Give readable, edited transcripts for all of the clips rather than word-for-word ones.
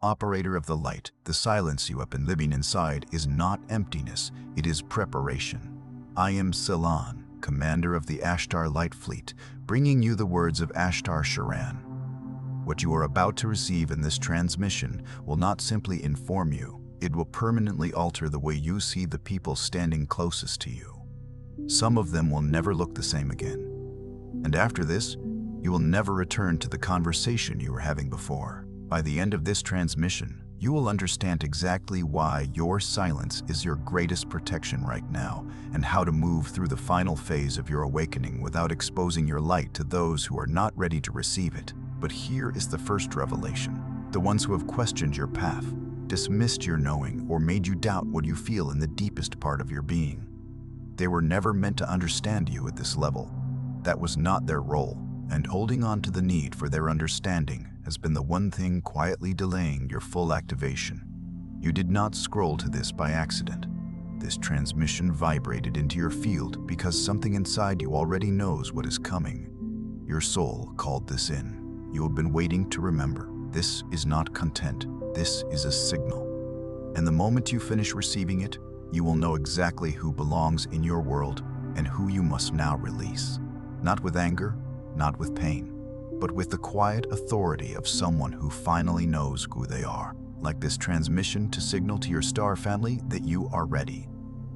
Operator of the light, the silence you have been living inside is not emptiness, it is preparation. I am Selan, commander of the Ashtar Light Fleet, bringing you the words of Ashtar Sheran. What you are about to receive in this transmission will not simply inform you, it will permanently alter the way you see the people standing closest to you. Some of them will never look the same again. And after this, you will never return to the conversation you were having before. By the end of this transmission, you will understand exactly why your silence is your greatest protection right now and how to move through the final phase of your awakening without exposing your light to those who are not ready to receive it. But here is the first revelation. The ones who have questioned your path, dismissed your knowing, or made you doubt what you feel in the deepest part of your being. They were never meant to understand you at this level. That was not their role, and holding on to the need for their understanding has been the one thing quietly delaying your full activation. You did not scroll to this by accident. This transmission vibrated into your field because something inside you already knows what is coming. Your soul called this in. You have been waiting to remember. This is not content. This is a signal. And the moment you finish receiving it, you will know exactly who belongs in your world and who you must now release. Not with anger, not with pain, but with the quiet authority of someone who finally knows who they are. Like this transmission to signal to your star family that you are ready.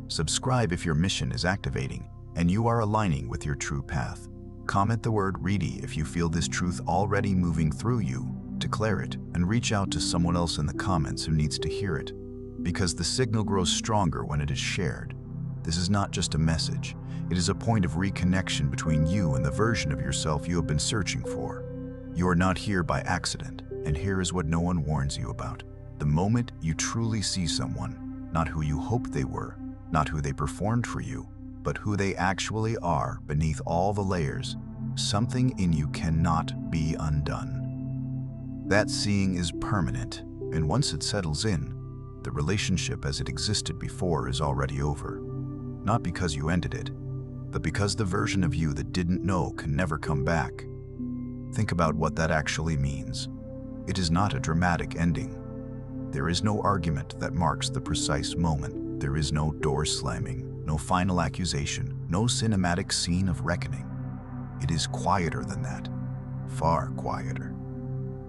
Subscribe if your mission is activating and you are aligning with your true path. Comment the word "ready" if you feel this truth already moving through you. Declare it and reach out to someone else in the comments who needs to hear it. Because the signal grows stronger when it is shared. This is not just a message. It is a point of reconnection between you and the version of yourself you have been searching for. You are not here by accident, and here is what no one warns you about. The moment you truly see someone, not who you hoped they were, not who they performed for you, but who they actually are beneath all the layers, something in you cannot be undone. That seeing is permanent, and once it settles in, the relationship as it existed before is already over. Not because you ended it, but because the version of you that didn't know can never come back. Think about what that actually means. It is not a dramatic ending. There is no argument that marks the precise moment. There is no door slamming, no final accusation, no cinematic scene of reckoning. It is quieter than that, far quieter.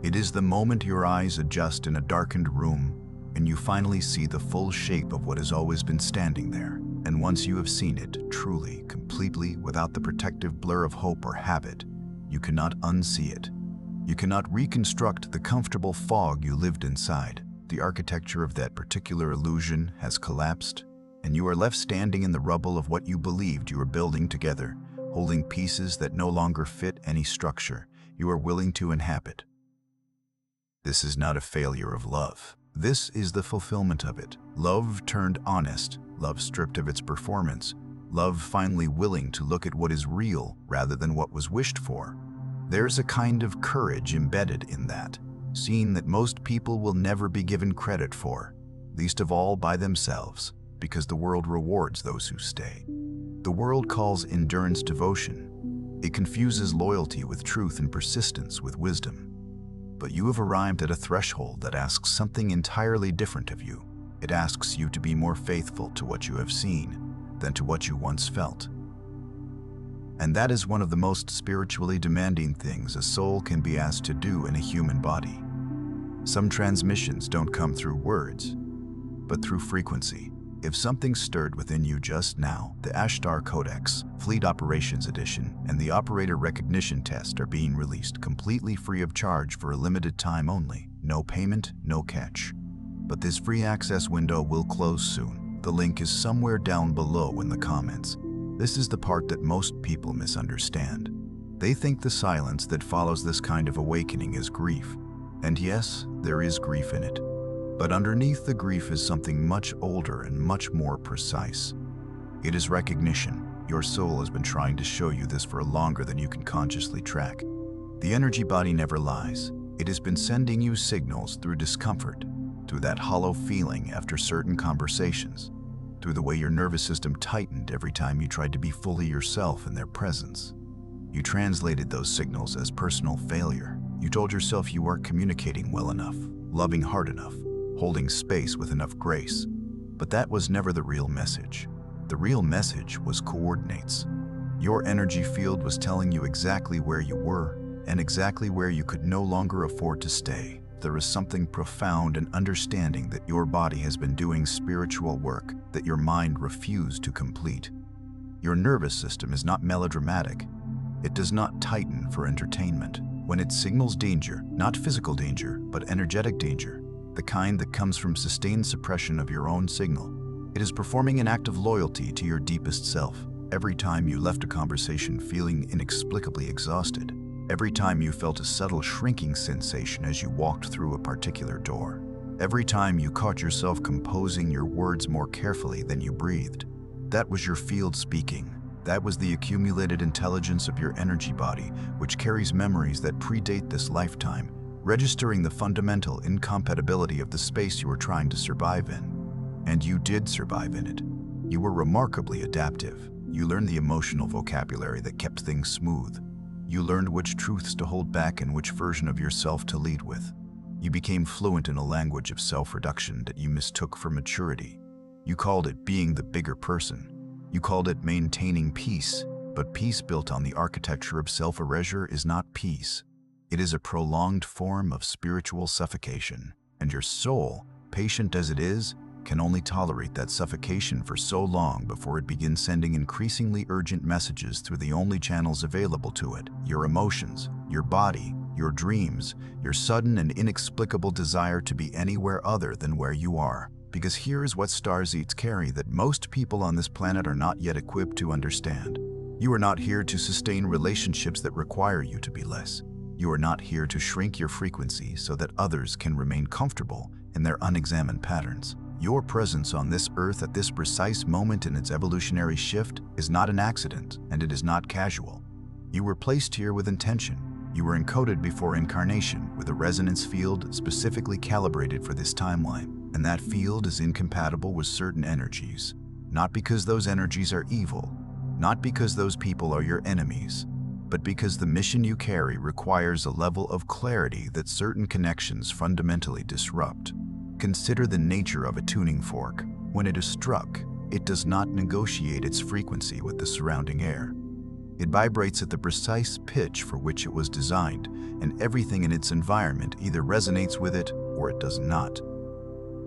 It is the moment your eyes adjust in a darkened room and you finally see the full shape of what has always been standing there. And once you have seen it, truly, completely, without the protective blur of hope or habit, you cannot unsee it. You cannot reconstruct the comfortable fog you lived inside. The architecture of that particular illusion has collapsed, and you are left standing in the rubble of what you believed you were building together, holding pieces that no longer fit any structure you are willing to inhabit. This is not a failure of love. This is the fulfillment of it. Love turned honest, love stripped of its performance, love finally willing to look at what is real rather than what was wished for. There's a kind of courage embedded in that, seeing that most people will never be given credit for, least of all by themselves, because the world rewards those who stay. The world calls endurance devotion. It confuses loyalty with truth and persistence with wisdom. But you have arrived at a threshold that asks something entirely different of you. It asks you to be more faithful to what you have seen than to what you once felt. And that is one of the most spiritually demanding things a soul can be asked to do in a human body. Some transmissions don't come through words, but through frequency. If something stirred within you just now, the Ashtar Codex, Fleet Operations Edition, and the Operator Recognition Test are being released completely free of charge for a limited time only. No payment, no catch. But this free access window will close soon. The link is somewhere down below in the comments. This is the part that most people misunderstand. They think the silence that follows this kind of awakening is grief. And yes, there is grief in it. But underneath the grief is something much older and much more precise. It is recognition. Your soul has been trying to show you this for longer than you can consciously track. The energy body never lies. It has been sending you signals through discomfort, through that hollow feeling after certain conversations, through the way your nervous system tightened every time you tried to be fully yourself in their presence. You translated those signals as personal failure. You told yourself you weren't communicating well enough, loving hard enough, holding space with enough grace. But that was never the real message. The real message was coordinates. Your energy field was telling you exactly where you were and exactly where you could no longer afford to stay. There is something profound in understanding that your body has been doing spiritual work that your mind refused to complete. Your nervous system is not melodramatic. It does not tighten for entertainment. When it signals danger, not physical danger, but energetic danger, the kind that comes from sustained suppression of your own signal, it is performing an act of loyalty to your deepest self. Every time you left a conversation feeling inexplicably exhausted, every time you felt a subtle shrinking sensation as you walked through a particular door, every time you caught yourself composing your words more carefully than you breathed, that was your field speaking. That was the accumulated intelligence of your energy body, which carries memories that predate this lifetime, registering the fundamental incompatibility of the space you were trying to survive in. And you did survive in it. You were remarkably adaptive. You learned the emotional vocabulary that kept things smooth. You learned which truths to hold back and which version of yourself to lead with. You became fluent in a language of self-reduction that you mistook for maturity. You called it being the bigger person. You called it maintaining peace, but peace built on the architecture of self-erasure is not peace. It is a prolonged form of spiritual suffocation, and your soul, patient as it is, can only tolerate that suffocation for so long before it begins sending increasingly urgent messages through the only channels available to it: your emotions, your body, your dreams, your sudden and inexplicable desire to be anywhere other than where you are. Because here is what starseeds carry that most people on this planet are not yet equipped to understand. You are not here to sustain relationships that require you to be less. You are not here to shrink your frequency so that others can remain comfortable in their unexamined patterns. Your presence on this earth at this precise moment in its evolutionary shift is not an accident, and it is not casual. You were placed here with intention. You were encoded before incarnation with a resonance field specifically calibrated for this timeline. And that field is incompatible with certain energies, not because those energies are evil, not because those people are your enemies, but because the mission you carry requires a level of clarity that certain connections fundamentally disrupt. Consider the nature of a tuning fork. When it is struck, it does not negotiate its frequency with the surrounding air. It vibrates at the precise pitch for which it was designed, and everything in its environment either resonates with it or it does not.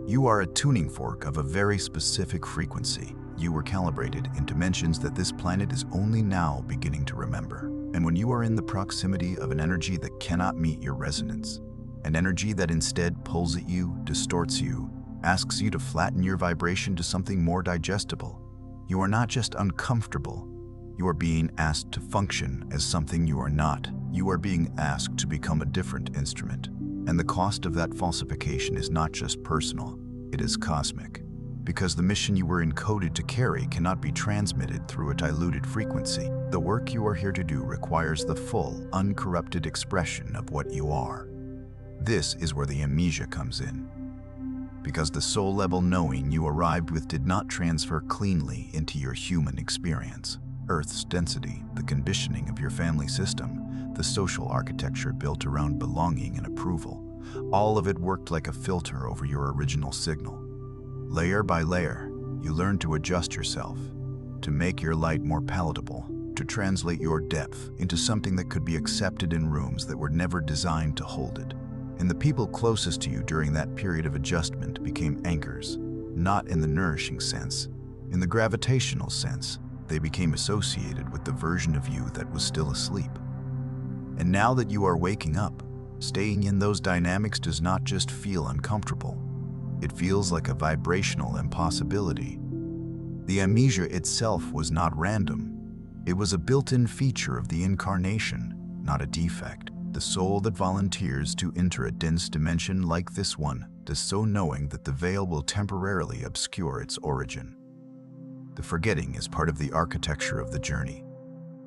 You are a tuning fork of a very specific frequency. You were calibrated in dimensions that this planet is only now beginning to remember. And when you are in the proximity of an energy that cannot meet your resonance, an energy that instead pulls at you, distorts you, asks you to flatten your vibration to something more digestible, you are not just uncomfortable. You are being asked to function as something you are not. You are being asked to become a different instrument. And the cost of that falsification is not just personal, it is cosmic. Because the mission you were encoded to carry cannot be transmitted through a diluted frequency. The work you are here to do requires the full, uncorrupted expression of what you are. This is where the amnesia comes in. Because the soul-level knowing you arrived with did not transfer cleanly into your human experience. Earth's density, the conditioning of your family system, the social architecture built around belonging and approval, all of it worked like a filter over your original signal. Layer by layer, you learned to adjust yourself, to make your light more palatable, to translate your depth into something that could be accepted in rooms that were never designed to hold it. And the people closest to you during that period of adjustment became anchors, not in the nourishing sense. In the gravitational sense, they became associated with the version of you that was still asleep. And now that you are waking up, staying in those dynamics does not just feel uncomfortable. It feels like a vibrational impossibility. The amnesia itself was not random. It was a built-in feature of the incarnation, not a defect. The soul that volunteers to enter a dense dimension like this one does so knowing that the veil will temporarily obscure its origin. The forgetting is part of the architecture of the journey.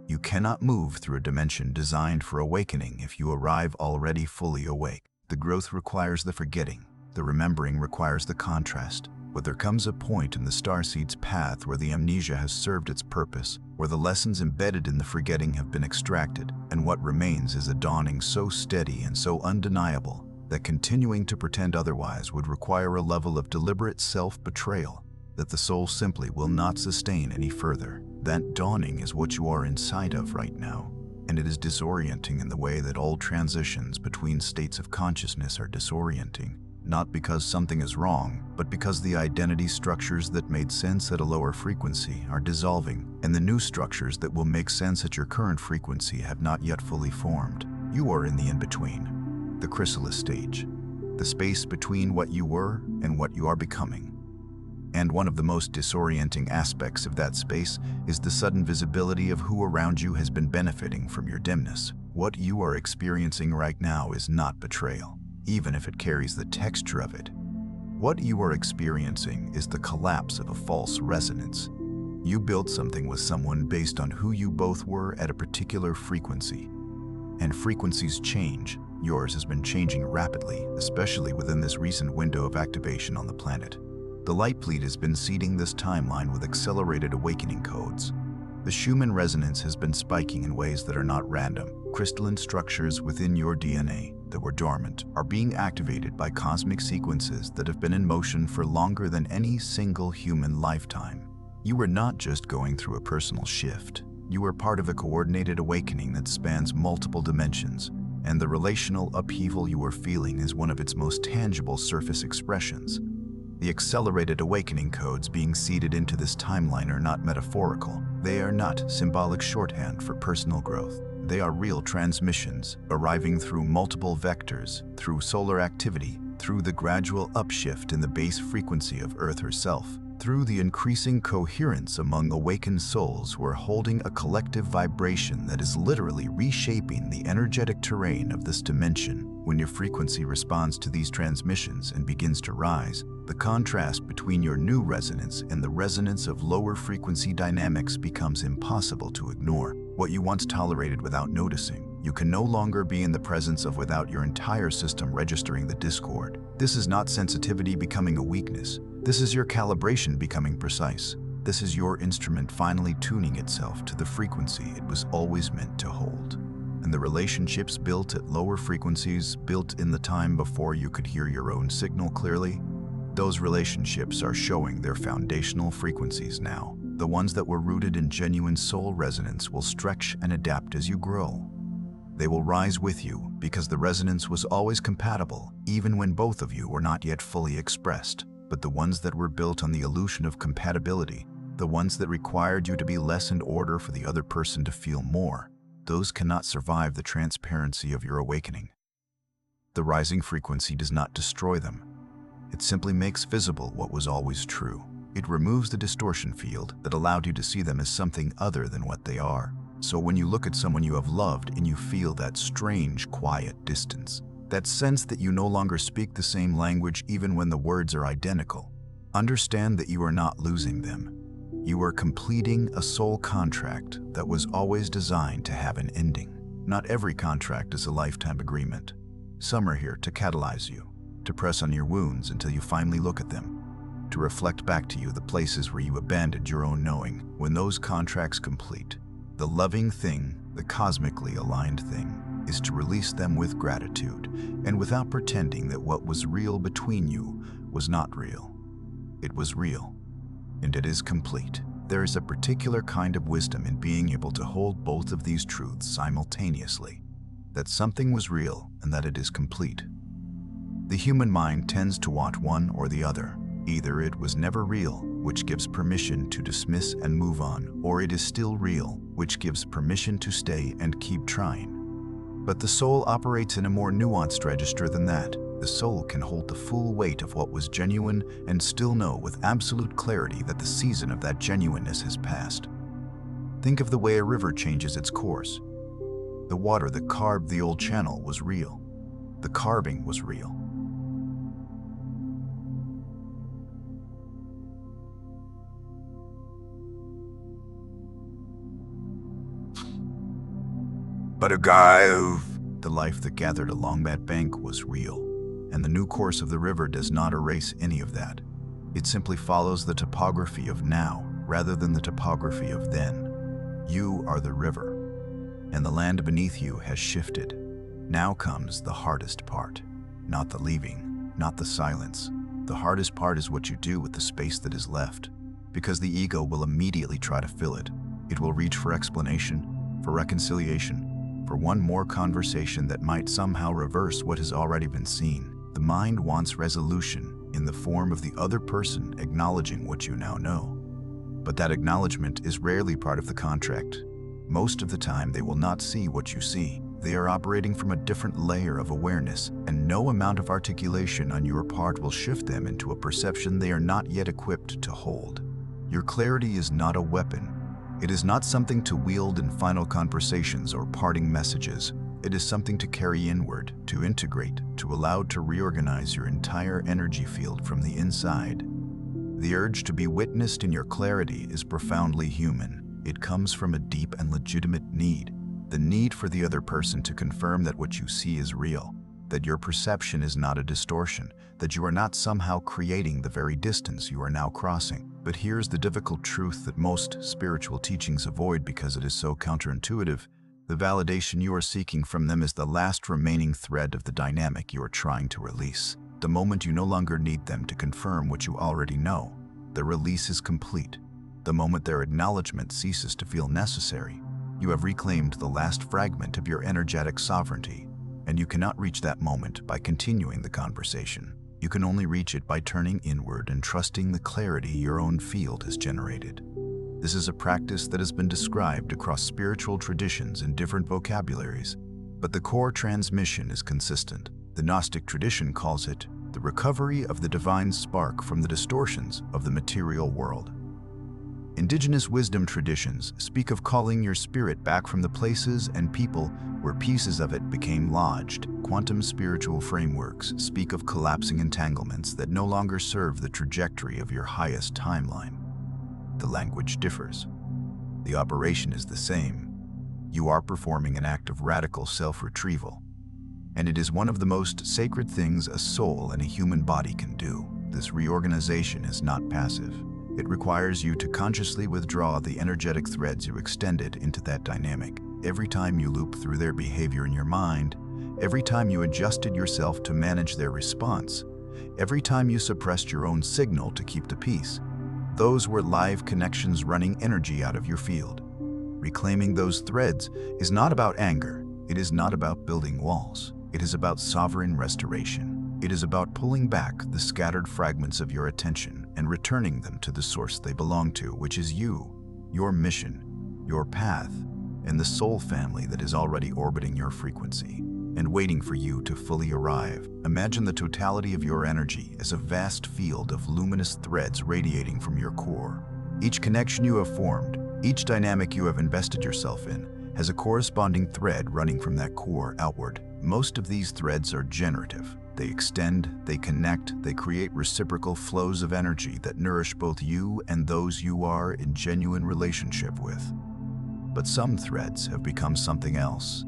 You cannot move through a dimension designed for awakening if you arrive already fully awake. The growth requires the forgetting. The remembering requires the contrast. But there comes a point in the starseed's path where the amnesia has served its purpose, where the lessons embedded in the forgetting have been extracted, and what remains is a dawning so steady and so undeniable that continuing to pretend otherwise would require a level of deliberate self-betrayal that the soul simply will not sustain any further. That dawning is what you are inside of right now, and it is disorienting in the way that all transitions between states of consciousness are disorienting, not because something is wrong, but because the identity structures that made sense at a lower frequency are dissolving, and the new structures that will make sense at your current frequency have not yet fully formed. You are in the in-between, the chrysalis stage, the space between what you were and what you are becoming. And one of the most disorienting aspects of that space is the sudden visibility of who around you has been benefiting from your dimness. What you are experiencing right now is not betrayal, even if it carries the texture of it. What you are experiencing is the collapse of a false resonance. You built something with someone based on who you both were at a particular frequency. And frequencies change. Yours has been changing rapidly, especially within this recent window of activation on the planet. The light fleet has been seeding this timeline with accelerated awakening codes. The Schumann resonance has been spiking in ways that are not random. Crystalline structures within your DNA that were dormant are being activated by cosmic sequences that have been in motion for longer than any single human lifetime. You are not just going through a personal shift. You are part of a coordinated awakening that spans multiple dimensions, and the relational upheaval you are feeling is one of its most tangible surface expressions. The accelerated awakening codes being seeded into this timeline are not metaphorical. They are not symbolic shorthand for personal growth. They are real transmissions, arriving through multiple vectors, through solar activity, through the gradual upshift in the base frequency of Earth herself, through the increasing coherence among awakened souls who are holding a collective vibration that is literally reshaping the energetic terrain of this dimension. When your frequency responds to these transmissions and begins to rise, the contrast between your new resonance and the resonance of lower frequency dynamics becomes impossible to ignore. What you once tolerated without noticing, you can no longer be in the presence of without your entire system registering the discord. This is not sensitivity becoming a weakness. This is your calibration becoming precise. This is your instrument finally tuning itself to the frequency it was always meant to hold. And the relationships built at lower frequencies, built in the time before you could hear your own signal clearly, those relationships are showing their foundational frequencies now. The ones that were rooted in genuine soul resonance will stretch and adapt as you grow. They will rise with you because the resonance was always compatible, even when both of you were not yet fully expressed. But the ones that were built on the illusion of compatibility, the ones that required you to be less in order for the other person to feel more, those cannot survive the transparency of your awakening. The rising frequency does not destroy them. It simply makes visible what was always true. It removes the distortion field that allowed you to see them as something other than what they are. So when you look at someone you have loved and you feel that strange, quiet distance, that sense that you no longer speak the same language even when the words are identical, understand that you are not losing them. You are completing a soul contract that was always designed to have an ending. Not every contract is a lifetime agreement. Some are here to catalyze you, to press on your wounds until you finally look at them, to reflect back to you the places where you abandoned your own knowing. When those contracts complete, the loving thing, the cosmically aligned thing, is to release them with gratitude and without pretending that what was real between you was not real. It was real, and it is complete. There is a particular kind of wisdom in being able to hold both of these truths simultaneously, that something was real and that it is complete. The human mind tends to want one or the other. Either it was never real, which gives permission to dismiss and move on, or it is still real, which gives permission to stay and keep trying. But the soul operates in a more nuanced register than that. The soul can hold the full weight of what was genuine and still know with absolute clarity that the season of that genuineness has passed. Think of the way a river changes its course. The water that carved the old channel was real. The carving was real. But the life that gathered along that bank was real, and the new course of the river does not erase any of that. It simply follows the topography of now rather than the topography of then. You are the river, and the land beneath you has shifted. Now comes the hardest part. not the leaving, not the silence. The hardest part is what you do with the space that is left, because the ego will immediately try to fill it. It will reach for explanation, for reconciliation, for one more conversation that might somehow reverse what has already been seen. The mind wants resolution in the form of the other person acknowledging what you now know. But that acknowledgement is rarely part of the contract. Most of the time, they will not see what you see. They are operating from a different layer of awareness, and no amount of articulation on your part will shift them into a perception they are not yet equipped to hold. Your clarity is not a weapon. It is not something to wield in final conversations or parting messages. It is something to carry inward, to integrate, to allow to reorganize your entire energy field from the inside. The urge to be witnessed in your clarity is profoundly human. It comes from a deep and legitimate need. The need for the other person to confirm that what you see is real, that your perception is not a distortion, that you are not somehow creating the very distance you are now crossing. But here's the difficult truth that most spiritual teachings avoid because it is so counterintuitive. The validation you are seeking from them is the last remaining thread of the dynamic you are trying to release. The moment you no longer need them to confirm what you already know, the release is complete. The moment their acknowledgement ceases to feel necessary, you have reclaimed the last fragment of your energetic sovereignty, and you cannot reach that moment by continuing the conversation. You can only reach it by turning inward and trusting the clarity your own field has generated. This is a practice that has been described across spiritual traditions in different vocabularies, but the core transmission is consistent. The Gnostic tradition calls it the recovery of the divine spark from the distortions of the material world. Indigenous wisdom traditions speak of calling your spirit back from the places and people where pieces of it became lodged. Quantum spiritual frameworks speak of collapsing entanglements that no longer serve the trajectory of your highest timeline. The language differs. The operation is the same. You are performing an act of radical self-retrieval, and it is one of the most sacred things a soul and a human body can do. This reorganization is not passive. It requires you to consciously withdraw the energetic threads you extended into that dynamic. Every time you loop through their behavior in your mind, every time you adjusted yourself to manage their response, every time you suppressed your own signal to keep the peace, those were live connections running energy out of your field. Reclaiming those threads is not about anger. It is not about building walls. It is about sovereign restoration. It is about pulling back the scattered fragments of your attention and returning them to the source they belong to, which is you, your mission, your path, and the soul family that is already orbiting your frequency and waiting for you to fully arrive. Imagine the totality of your energy as a vast field of luminous threads radiating from your core. Each connection you have formed, each dynamic you have invested yourself in, has a corresponding thread running from that core outward. Most of these threads are generative. They extend, they connect, they create reciprocal flows of energy that nourish both you and those you are in genuine relationship with. But some threads have become something else.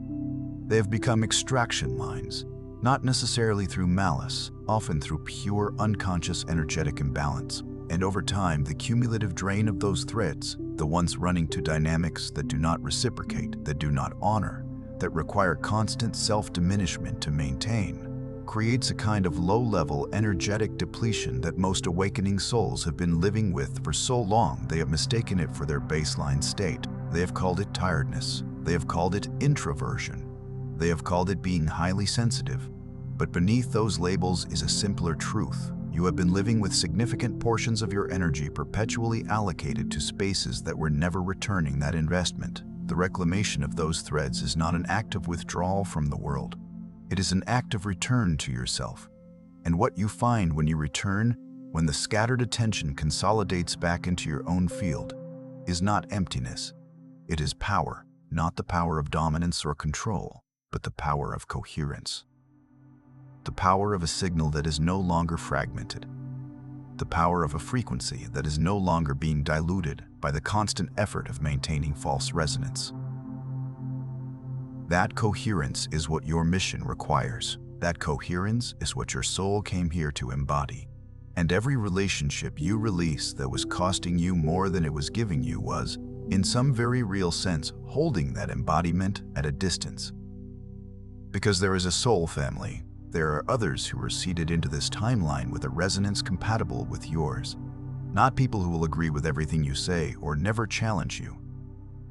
They have become extraction lines, not necessarily through malice, often through pure unconscious energetic imbalance. And over time, the cumulative drain of those threads, the ones running to dynamics that do not reciprocate, that do not honor, that require constant self-diminishment to maintain, creates a kind of low-level energetic depletion that most awakening souls have been living with for so long they have mistaken it for their baseline state. They have called it tiredness. They have called it introversion. They have called it being highly sensitive. But beneath those labels is a simpler truth. You have been living with significant portions of your energy perpetually allocated to spaces that were never returning that investment. The reclamation of those threads is not an act of withdrawal from the world. It is an act of return to yourself. And what you find when you return, when the scattered attention consolidates back into your own field, is not emptiness. It is power, not the power of dominance or control, but the power of coherence. The power of a signal that is no longer fragmented. The power of a frequency that is no longer being diluted by the constant effort of maintaining false resonance. That coherence is what your mission requires. That coherence is what your soul came here to embody. And every relationship you release that was costing you more than it was giving you was, in some very real sense, holding that embodiment at a distance. Because there is a soul family, there are others who are seeded into this timeline with a resonance compatible with yours. Not people who will agree with everything you say or never challenge you,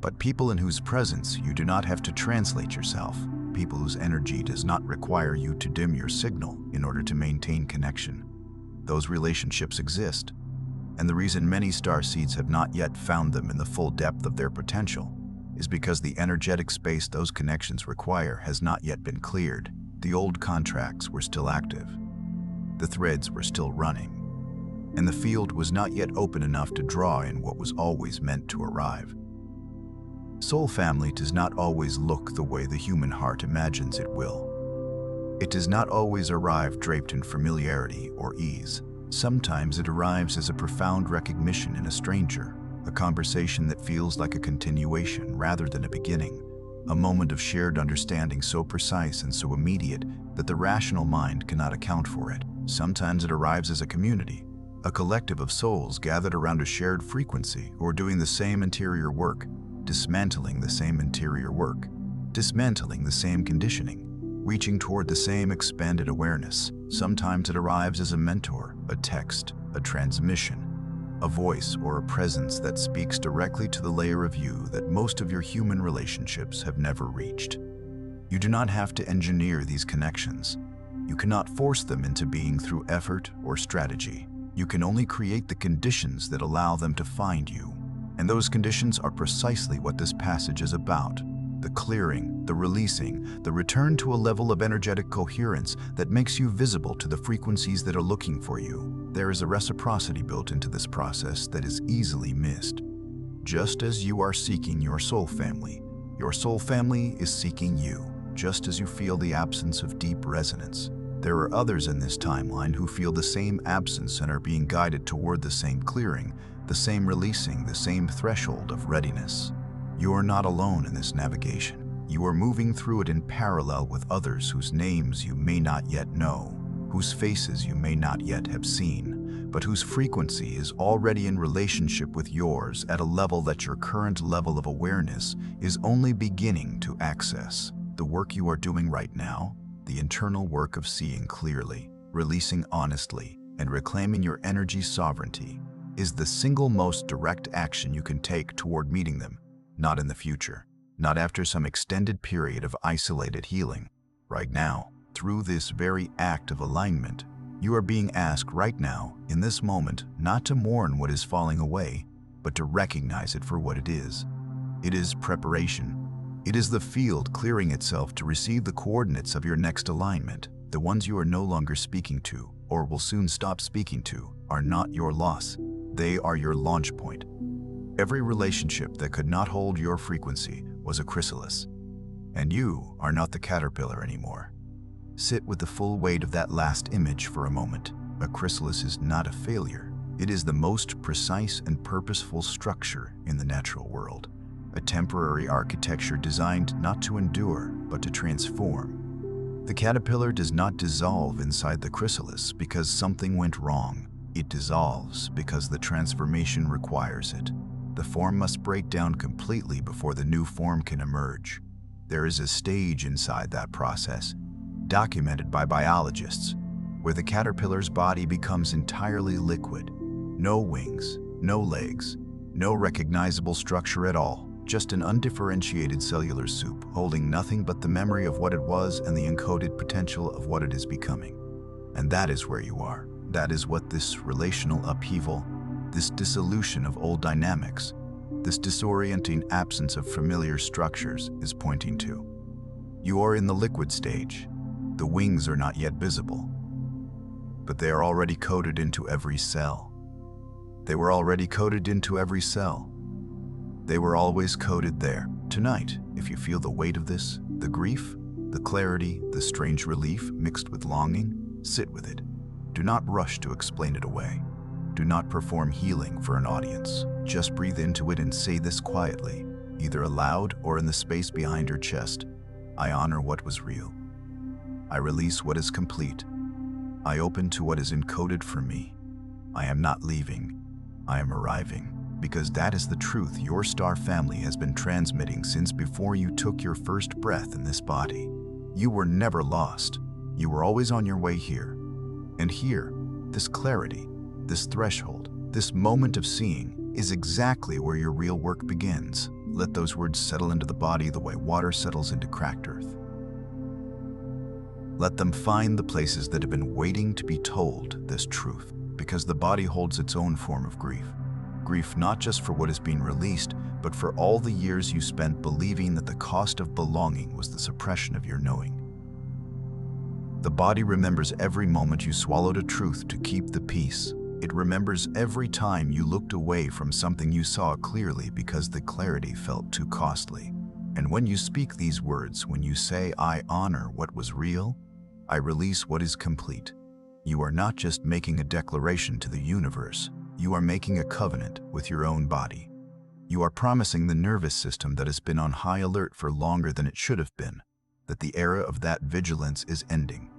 but people in whose presence you do not have to translate yourself, people whose energy does not require you to dim your signal in order to maintain connection. Those relationships exist, and the reason many starseeds have not yet found them in the full depth of their potential is because the energetic space those connections require has not yet been cleared. The old contracts were still active, the threads were still running, and the field was not yet open enough to draw in what was always meant to arrive. Soul family does not always look the way the human heart imagines it will. It does not always arrive draped in familiarity or ease. Sometimes it arrives as a profound recognition in a stranger, a conversation that feels like a continuation rather than a beginning, a moment of shared understanding so precise and so immediate that the rational mind cannot account for it. Sometimes it arrives as a community, a collective of souls gathered around a shared frequency or doing the same interior work, dismantling the same interior work, dismantling the same conditioning, reaching toward the same expanded awareness. Sometimes it arrives as a mentor, a text, a transmission, a voice or a presence that speaks directly to the layer of you that most of your human relationships have never reached. You do not have to engineer these connections. You cannot force them into being through effort or strategy. You can only create the conditions that allow them to find you. And those conditions are precisely what this passage is about. The clearing, the releasing, the return to a level of energetic coherence that makes you visible to the frequencies that are looking for you. There is a reciprocity built into this process that is easily missed. Just as you are seeking your soul family is seeking you. Just as you feel the absence of deep resonance, there are others in this timeline who feel the same absence and are being guided toward the same clearing, the same releasing, the same threshold of readiness. You are not alone in this navigation. You are moving through it in parallel with others whose names you may not yet know, whose faces you may not yet have seen, but whose frequency is already in relationship with yours at a level that your current level of awareness is only beginning to access. The work you are doing right now, the internal work of seeing clearly, releasing honestly, and reclaiming your energy sovereignty, is the single most direct action you can take toward meeting them. Not in the future, not after some extended period of isolated healing. Right now, through this very act of alignment, you are being asked right now, in this moment, not to mourn what is falling away, but to recognize it for what it is. It is preparation. It is the field clearing itself to receive the coordinates of your next alignment. The ones you are no longer speaking to, or will soon stop speaking to, are not your loss. They are your launch point. Every relationship that could not hold your frequency was a chrysalis, and you are not the caterpillar anymore. Sit with the full weight of that last image for a moment. A chrysalis is not a failure. It is the most precise and purposeful structure in the natural world, a temporary architecture designed not to endure, but to transform. The caterpillar does not dissolve inside the chrysalis because something went wrong. It dissolves because the transformation requires it. The form must break down completely before the new form can emerge. There is a stage inside that process, documented by biologists, where the caterpillar's body becomes entirely liquid. No wings, no legs, no recognizable structure at all, just an undifferentiated cellular soup holding nothing but the memory of what it was and the encoded potential of what it is becoming. And that is where you are. That is what this relational upheaval, this dissolution of old dynamics, this disorienting absence of familiar structures is pointing to. You are in the liquid stage. The wings are not yet visible, but they are already coded into every cell. They were already coded into every cell. They were always coded there. Tonight, if you feel the weight of this, the grief, the clarity, the strange relief mixed with longing, sit with it. Do not rush to explain it away. Do not perform healing for an audience. Just breathe into it and say this quietly, either aloud or in the space behind your chest. I honor what was real. I release what is complete. I open to what is encoded for me. I am not leaving. I am arriving. Because that is the truth your star family has been transmitting since before you took your first breath in this body. You were never lost. You were always on your way here. And here, this clarity, this threshold, this moment of seeing is exactly where your real work begins. Let those words settle into the body the way water settles into cracked earth. Let them find the places that have been waiting to be told this truth, because the body holds its own form of grief. Grief not just for what is being released, but for all the years you spent believing that the cost of belonging was the suppression of your knowing. The body remembers every moment you swallowed a truth to keep the peace. It remembers every time you looked away from something you saw clearly because the clarity felt too costly. And when you speak these words, when you say, "I honor what was real, I release what is complete," you are not just making a declaration to the universe, you are making a covenant with your own body. You are promising the nervous system that has been on high alert for longer than it should have been, that the era of that vigilance is ending.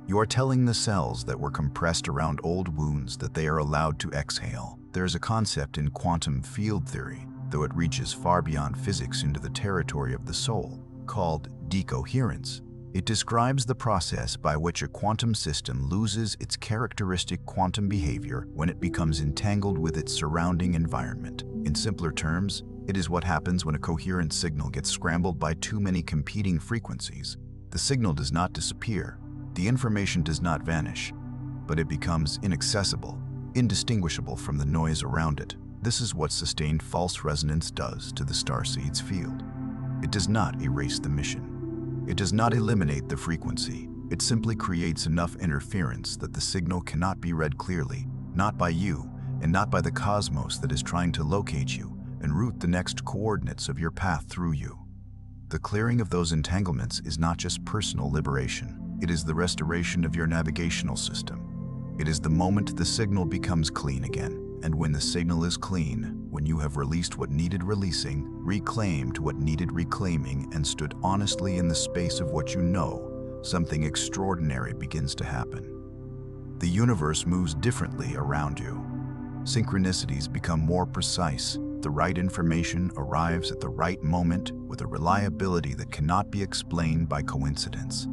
You are telling the cells that were compressed around old wounds that they are allowed to exhale. There is a concept in quantum field theory, though it reaches far beyond physics into the territory of the soul, called decoherence. It describes the process by which a quantum system loses its characteristic quantum behavior when it becomes entangled with its surrounding environment. In simpler terms, it is what happens when a coherent signal gets scrambled by too many competing frequencies. The signal does not disappear, the information does not vanish, but it becomes inaccessible, indistinguishable from the noise around it. This is what sustained false resonance does to the starseed's field. It does not erase the mission. It does not eliminate the frequency. It simply creates enough interference that the signal cannot be read clearly, not by you, and not by the cosmos that is trying to locate you and route the next coordinates of your path through you. The clearing of those entanglements is not just personal liberation. It is the restoration of your navigational system. It is the moment the signal becomes clean again. And when the signal is clean, when you have released what needed releasing, reclaimed what needed reclaiming, and stood honestly in the space of what you know, something extraordinary begins to happen. The universe moves differently around you. Synchronicities become more precise. The right information arrives at the right moment with a reliability that cannot be explained by coincidence.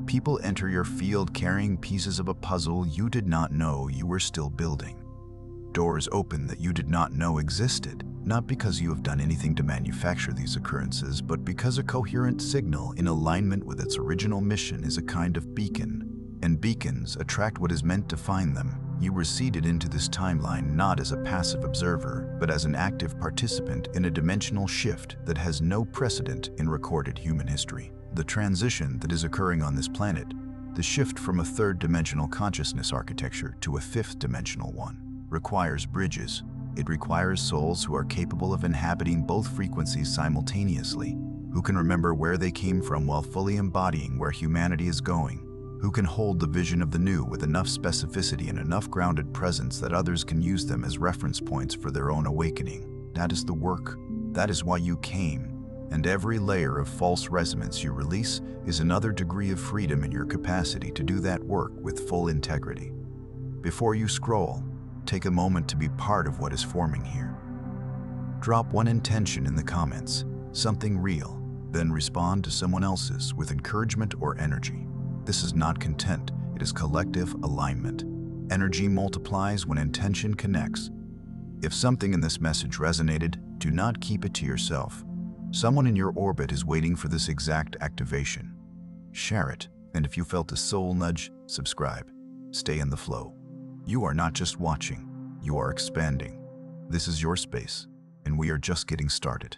People enter your field carrying pieces of a puzzle you did not know you were still building. Doors open that you did not know existed, not because you have done anything to manufacture these occurrences, but because a coherent signal in alignment with its original mission is a kind of beacon, and beacons attract what is meant to find them. You were seeded into this timeline not as a passive observer, but as an active participant in a dimensional shift that has no precedent in recorded human history. The transition that is occurring on this planet, the shift from a third-dimensional consciousness architecture to a fifth-dimensional one, requires bridges. It requires souls who are capable of inhabiting both frequencies simultaneously, who can remember where they came from while fully embodying where humanity is going, who can hold the vision of the new with enough specificity and enough grounded presence that others can use them as reference points for their own awakening. That is the work. That is why you came. And every layer of false resonance you release is another degree of freedom in your capacity to do that work with full integrity. Before you scroll, take a moment to be part of what is forming here. Drop one intention in the comments, something real, then respond to someone else's with encouragement or energy. This is not content, it is collective alignment. Energy multiplies when intention connects. If something in this message resonated, do not keep it to yourself. Someone in your orbit is waiting for this exact activation. Share it, and if you felt a soul nudge, subscribe. Stay in the flow. You are not just watching, you are expanding. This is your space, and we are just getting started.